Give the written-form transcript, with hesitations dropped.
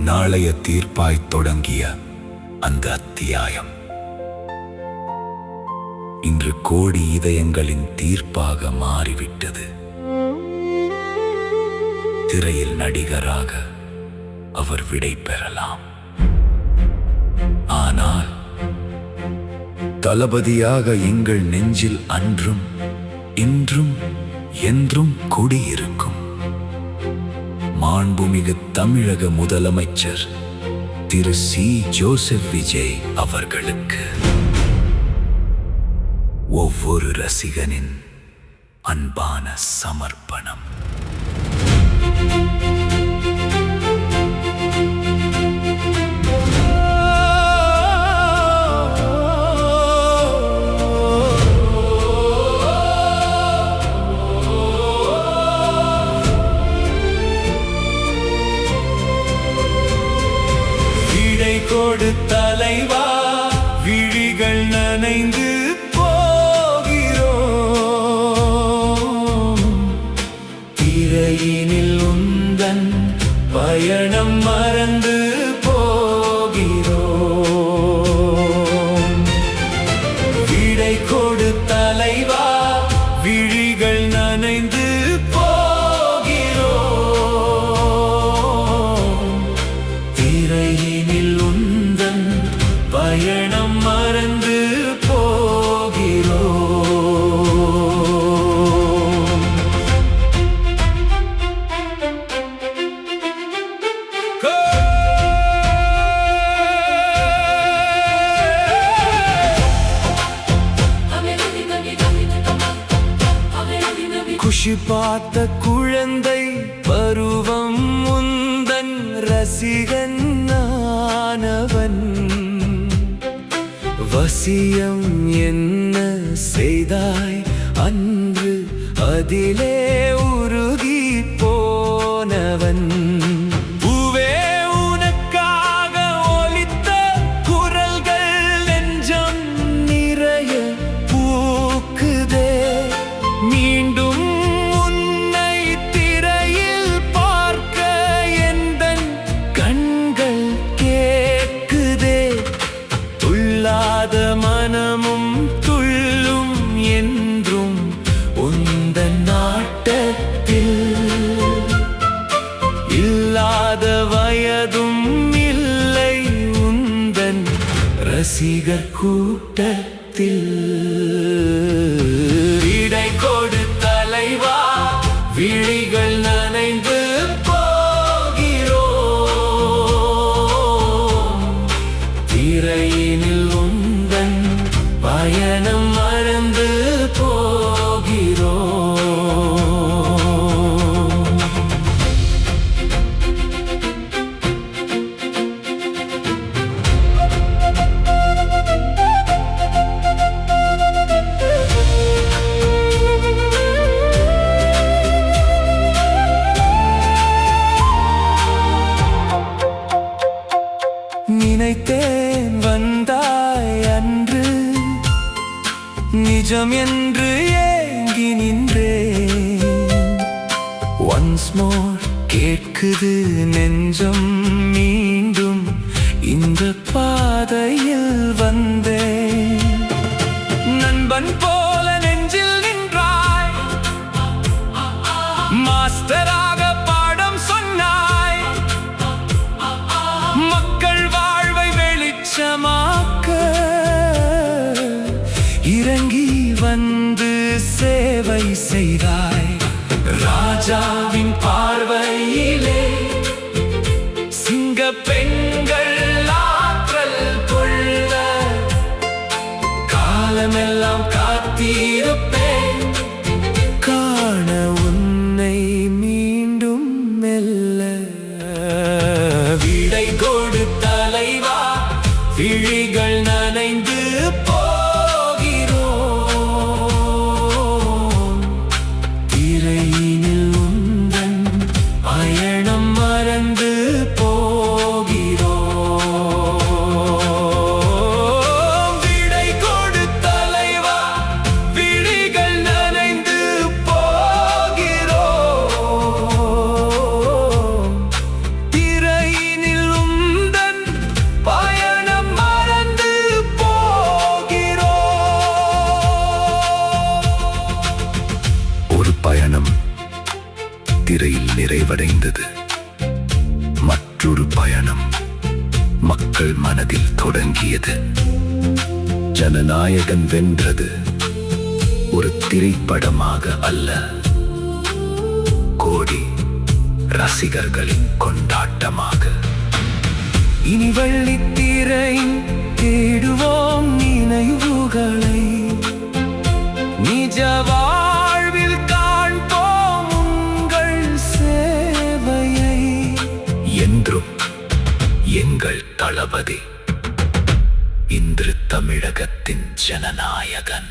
நாளைய தீர்ப்பாய் தொடங்கிய அந்த அத்தியாயம் இன்று கோடி இதயங்களின் தீர்ப்பாக மாறிவிட்டது. திரையில் நடிகராக அவர் விடை பெறலாம், ஆனால் தளபதியாக எங்கள் நெஞ்சில் அன்றும் இன்றும் என்றும் குடியிருக்கும் மாண்புமிகு தமிழக முதலமைச்சர் திரு சி. ஜோசப் விஜய் அவர்களுக்கு ஒவ்வொரு ரசிகனின் அன்பான சமர்ப்பணம். கொடு தலைவா, விழிகள் நனைந்து போகிறோம். திரையினில் உந்தன் பயணம் மறந்து போகிறோம். விடை கொடு தலைவா, விழிகள் நனைந்து போகிறோம். திரையினில் உந்தன் பயணம் மறந்து போகிறோம். குஷி பார்த்த குழந்தை பருவம் உந்தன் ரசிகன் நானவன். வசியம் என்ன செய்தாய் அன்று, அதிலே உருகி போனவன். பூவே உனக்காக ஒலித்த குரல்கள் நெஞ்சம் நிறைய பூக்குதே. மீண்டும் உன்னை திரையில் பார்க்க எந்தன் கண்கள் கேட்குதே. துள்ளாத மனமும் துள்ளும் என்றும் உந்தன் நாட்டத்தில். இல்லாத வயதும் இல்லை உந்தன் ரசிகர் கூட்டத்தில். விடை கொடு தலைவா, விழிகள் நனைந்து போகிறோம். திரையினில் உந்தன் பயணம் மறந்து போகிறோம். நினைத்தேன் வந்தாய் அன்று, நிஜம் என்று ஏங்கி நின்றேன். ஒன்ஸ் மோர் கேட்குது நெஞ்சம், மீண்டும் இந்த பாதையில் வந்தேன். நண்பன் போல நெஞ்சில் நின்றாய், மாஸ்டராக பாடம் சொன்னாய். மக்கள் வாழ்வை வெளிச்சமாக்க இறங்கி வந்து சேவை செய்தாய். ராஜாவின் பார்வையிலே சிங்க பெண்கள் ஆற்றல் கொள்ள காலமெல்லாம் காத்திருப்பேன். காண உன்னை மீண்டும் மெல்ல. விடை கொடு தலைவா, விழிகள் நனைந்து போகிறோம். திரையினில் உந்த திரையில் நிறைவடைந்தது. மற்றொரு பயணம் மக்கள் மனதில் தொடங்கியது. ஜனநாயகன் வென்றது ஒரு திரைப்படமாக அல்ல, கோடி ரசிகர்களின் கொண்டாட்டமாக. இனி வெள்ளித்திரை தேடுவோம் நினைவுகளை, நிஜ வாழ்வில் காண்போம் உங்கள் சேவையை. என்றும் எங்கள் தளபதி, இன்று தமிழகத்தின் ஜனநாயகன்.